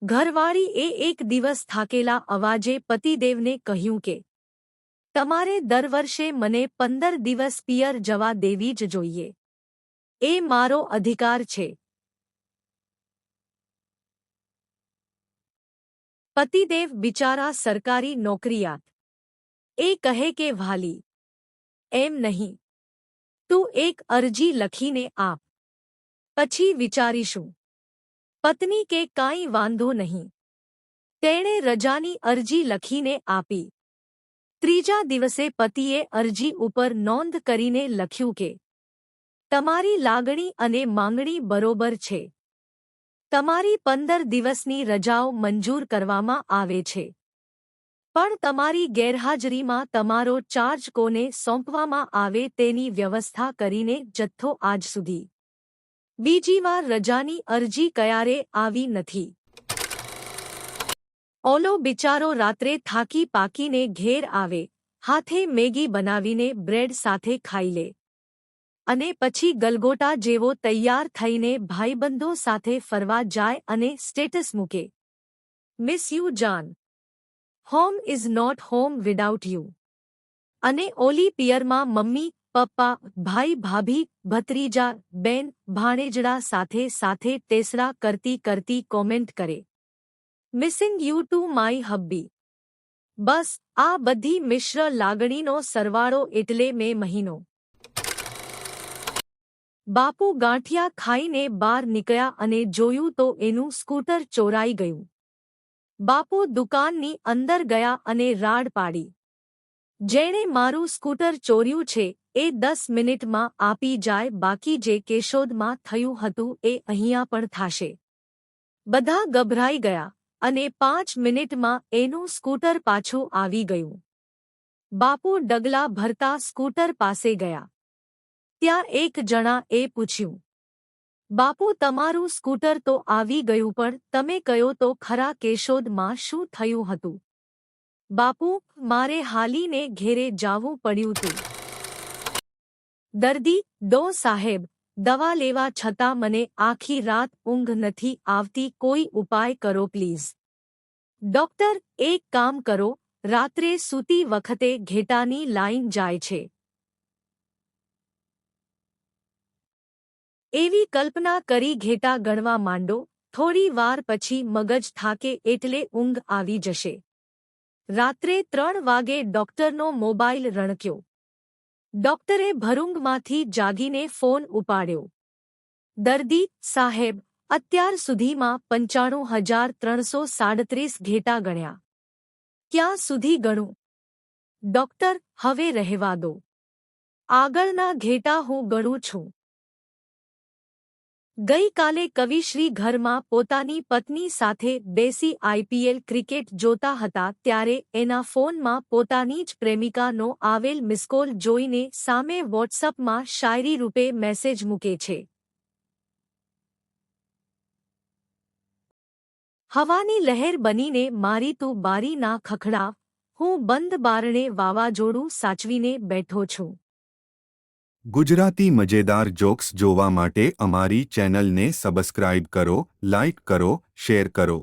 ઘરવાળીએ એક દિવસ થાકેલા અવાજે પતિદેવને કહ્યું કે તમારે દર વર્ષે મને 15 દિવસ પિયર જવા દેવી જ જોઈએ. એ મારો અધિકાર છે. પતિદેવ બિચારા સરકારી નોકરિયાત. એ કહે કે વાલી, એમ નહીં. તું એક અરજી લખીને આપ. પછી વિચારીશું. પત્ની કે કાંઈ વાંધો નહીં. તેણે રજાની અરજી લખીને આપી. ત્રીજા દિવસે પતિએ અરજી ઉપર નોંધ કરીને લખ્યું કે તમારી લાગણી અને માંગણી બરોબર છે. તમારી 15 દિવસની રજાઓ મંજૂર કરવામાં આવે છે. પણ તમારી ગેરહાજરીમાં તમારો ચાર્જ કોને સોંપવામાં આવે તેની વ્યવસ્થા કરીને જથ્થો આજ સુધી. બીજી વાર રજાની અરજી ક્યારે આવી નથી. ઓલો બિચારો રાત્રે થાકી પાકીને ઘેર આવે, હાથે મેગી બનાવીને બ્રેડ સાથે ખાઈ લે. અને પછી ગલગોટા જેવો તૈયાર થઈને ભાઈબંધો સાથે ફરવા જાય અને સ્ટેટસ મૂકે, મિસ યુ જાન. Home is not home without you. અને ઓલી પિયરમાં મમ્મી, પપ્પા, ભાઈ, ભાભી, ભત્રીજા, બેન, ભાણેજડા સાથે સાથે ટેસડા કરતી કરતી કોમેન્ટ કરે, મિસિંગ યુ ટુ માય હબ્બી. બસ આ બધી મિશ્ર લાગણીનો સરવાળો એટલે મે મહિનો. બાપુ ગાંઠિયા ખાઈને બહાર નીકળ્યા અને જોયું તો એનું સ્કૂટર ચોરાઈ ગયું. બાપુ દુકાનની અંદર ગયા અને રાડ પાડી, જેણે મારું સ્કૂટર ચોર્યું છે એ 10 મિનિટમાં આપી જાય, બાકી જે કેશોદમાં થયું હતું એ અહીંયા પણ થાશે. બધા ગભરાઈ ગયા અને 5 મિનિટમાં એનું સ્કૂટર પાછું આવી ગયું. બાપુ ડગલા ભરતા સ્કૂટર પાસે ગયા. ત્યાં એક જણા એ પૂછ્યું, બાપુ તમારું સ્કૂટર તો આવી ગયું પણ તમે કયો તો ખરા કેશોદમાં શું થયું હતું? બાપુ, મારે હાલીને ઘેરે જાવું પડ્યું તું. દર્દી, ડો સાહેબ, દવા લેવા છતાં મને આખી રાત ઊંઘ નથી આવતી, કોઈ ઉપાય કરો પ્લીઝ. ડોક્ટર, એક કામ કરો, રાત્રે સૂતી વખતે ઘેટાની લાઈન જાય છે. એવી કલ્પના કરી ઘેટા ગણવા માંડો. થોડી વાર પછી મગજ થાકે એટલે ઊંઘ આવી જશે. રાત્રે 3 વાગે ડોક્ટરનો મોબાઈલ રણક્યો. ડોક્ટરે ભરૂંગમાંથી જાગીને ફોન ઉપાડ્યો. દર્દી સાહેબ, અત્યાર સુધીમાં 95,337 ઘેટા ગણ્યા. ક્યાં સુધી ગણું? ડોક્ટર, હવે રહેવા દો. આગળના ઘેટા હું ગણું છું. ગઈકાલે કવિશ્રી ઘરમાં પોતાની પત્ની સાથે બેસી આઈપીએલ ક્રિકેટ જોતા હતા ત્યારે એના ફોનમાં પોતાની જ પ્રેમિકાનો આવેલ મિસકોલ જોઈને સામે વોટ્સઅપમાં શાયરી રૂપે મેસેજ મૂકે છે. હવાની લહેર બનીને મારી તું બારી ના ખખડાવ, હું બંધ બારણે વાવાઝોડું સાચવીને બેઠો છું. ગુજરાતી મજેદાર જોક્સ જોવા માટે અમારી ચેનલને સબસ્ક્રાઇબ કરો, લાઇક કરો, શેર કરો.